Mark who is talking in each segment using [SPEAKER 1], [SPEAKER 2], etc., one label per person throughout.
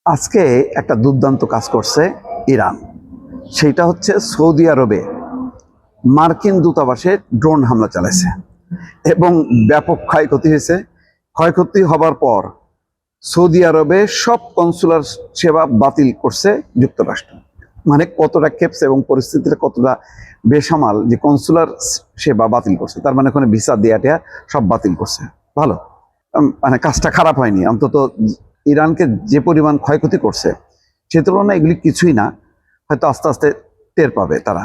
[SPEAKER 1] আজকে একটা দুর্দান্ত কাজ করছে ইরান। সেটা হচ্ছে সৌদি আরবে মার্কিন দূতাবাসে ড্রোন হামলা চালাইছে এবং ব্যাপক ক্ষয়ক্ষতি হয়েছে। ক্ষয়ক্ষতি হবার পর সৌদি আরবে সব কনসুলার সেবা বাতিল করছে যুক্তরাষ্ট্র। মানে কতটা খেপছে এবং পরিস্থিতিটা কতটা বেসামাল যে কনসুলার সেবা বাতিল করছে, তার মানে ওখানে ভিসা দেয়া টেয়া সব বাতিল করছে। ভালো, মানে কাজটা খারাপ হয়নি। অন্তত ইরানকে যে পরিমাণ ক্ষয়ক্ষতি করছে সে তুলনায় এগুলি কিছুই না, হয়তো আস্তে আস্তে টের পাবে তারা।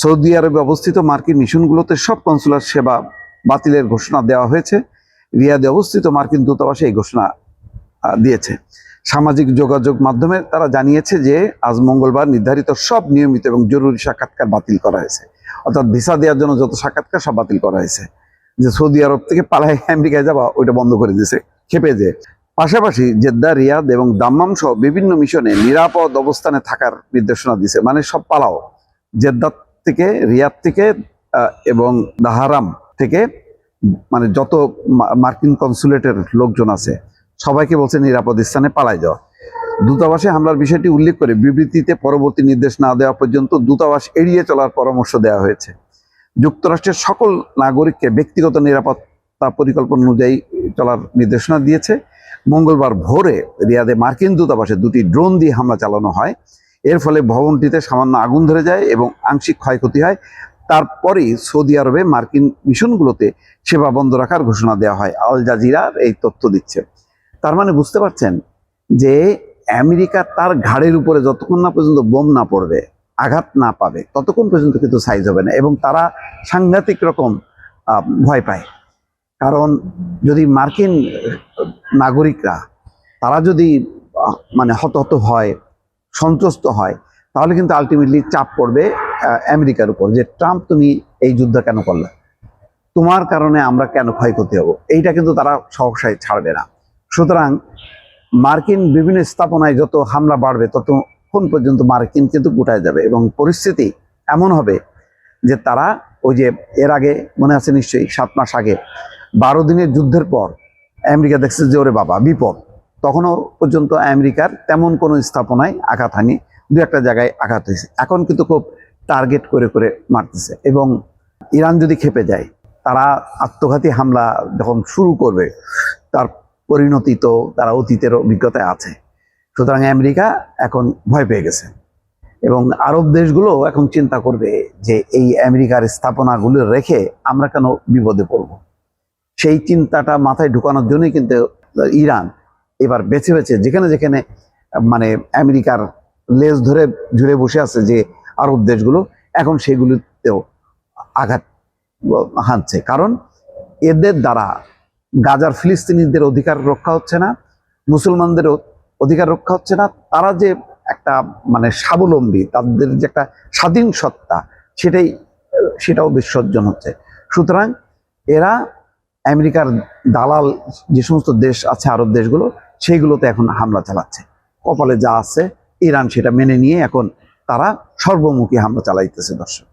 [SPEAKER 1] সৌদি আরবে অবস্থিত মার্কিন মিশনগুলোতে সব কনসুলার সেবা বাতিলের ঘোষণা দেওয়া হয়েছে। রিয়াদে অবস্থিত মার্কিন দূতাবাসে এই ঘোষণা দিয়েছে। সামাজিক যোগাযোগ মাধ্যমে তারা জানিয়েছে যে আজ মঙ্গলবার নির্ধারিত সব নিয়মিত এবং জরুরি সাক্ষাৎকার বাতিল করা হয়েছে। অর্থাৎ ভিসা দেওয়ার জন্য যত সাক্ষাৎকার সব বাতিল করা হয়েছে। যে সৌদি আরব থেকে পালায় আমেরিকায় যাওয়া ওইটা বন্ধ করে দিয়েছে খেপে যে। পাশাপাশি জেদ্দা, রিয়াদ এবং দাম্মাম সহ বিভিন্ন মিশনে নিরাপদ অবস্থানে থাকার নির্দেশনা দিয়েছে। মানে সব পালাও, জেদ্দা থেকে, রিয়াদ থেকে এবং দাহারাম থেকে, মানে যত মার্কিন কনসুলেটের লোকজন আছে সবাইকে বলছে নিরাপদ স্থানে পালায় যাওয়া। দূতাবাসে হামলার বিষয়টি উল্লেখ করে বিবৃতিতে পরবর্তী নির্দেশ না দেওয়া পর্যন্ত দূতাবাস এড়িয়ে চলার পরামর্শ দেওয়া হয়েছে। যুক্তরাষ্ট্রের সকল নাগরিককে ব্যক্তিগত নিরাপত্তা পরিকল্পনা অনুযায়ী চলার নির্দেশনা দিয়েছে। মঙ্গলবার ভোরে রিয়াদে মার্কিন দূতাবাসে দুটি ড্রোন দিয়ে হামলা চালানো হয়। এর ফলে ভবনটিতে সামান্য আগুন ধরে যায় এবং আংশিক ক্ষয়ক্ষতি হয়। তারপরেই সৌদি আরবে মার্কিন মিশনগুলোতে সেবা বন্ধ রাখার ঘোষণা দেওয়া হয়। আল জাজিরা এই তথ্য দিচ্ছে। তার মানে বুঝতে পারছেন যে আমেরিকা তার ঘাড়ের উপরে যতক্ষণ না পর্যন্ত বোম না পড়বে, আঘাত না পাবে, ততক্ষণ পর্যন্ত কিন্তু সাইজ হবে না। এবং তারা সাংঘাতিক রকম ভয় পায়। কারণ যদি মার্কিন নাগরিকরা তারা যদি মানে হতাহত হয়, সন্ত্রস্ত হয়, তাহলে কিন্তু আলটিমেটলি চাপ পড়বে আমেরিকার উপর যে ট্রাম্প তুমি এই যুদ্ধ কেন করলে, তোমার কারণে আমরা কেন ক্ষয়ক্ষতি হব। এইটা কিন্তু তারা সহসায় ছাড়বে না। সুতরাং মার্কিন বিভিন্ন স্থাপনায় যত হামলা বাড়বে ততক্ষণ পর্যন্ত মার্কিন কিন্তু গোটায় যাবে এবং পরিস্থিতি এমন হবে যে তারা ওই যে এর আগে মনে আছে নিশ্চয়ই 7 মাস আগে 12 দিনের যুদ্ধের পর আমেরিকা দেখছে যে ওরে বাবা বিপদ, তখনও পর্যন্ত আমেরিকার তেমন কোনো স্থাপনায় আঘাত হয়নি, দু একটা জায়গায় আঘাত হয়েছে। এখন কিন্তু খুব টার্গেট করে করে মারতেছে। এবং ইরান যদি খেপে যায়, তারা আত্মঘাতী হামলা যখন শুরু করবে, তার পরিণতি তো তারা অতীতের অভিজ্ঞতায় আছে। সুতরাং আমেরিকা এখন ভয় পেয়ে গেছে এবং আরব দেশগুলো এখন চিন্তা করবে যে এই আমেরিকার স্থাপনাগুলো রেখে আমরা কেন বিপদে পড়ব। সেই চিন্তাটা মাথায় ঢুকানোর জন্যই কিন্তু ইরান এবার বেছে বেছে যেখানে যেখানে মানে আমেরিকার লেজ ধরে ঝুলে বসে আছে যে আরব দেশগুলো, এখন সেগুলিতেও আঘাত হানছে। কারণ এদের দ্বারা গাজার ফিলিস্তিনিদের অধিকার রক্ষা হচ্ছে না, মুসলমানদের অধিকার রক্ষা হচ্ছে না। তারা যে একটা মানে স্বাবলম্বী, তাদের যে একটা স্বাধীন সত্তা, সেটাও বিসর্জন হচ্ছে। সুতরাং এরা আমেরিকার দালাল যে সমস্ত দেশ আছে, আরব দেশগুলো, সেইগুলোতে এখন হামলা চালাচ্ছে। কপালে যা আছে ইরান সেটা মেনে নিয়ে এখন তারা সর্বমুখী হামলা চালাইতেছে। দর্শক।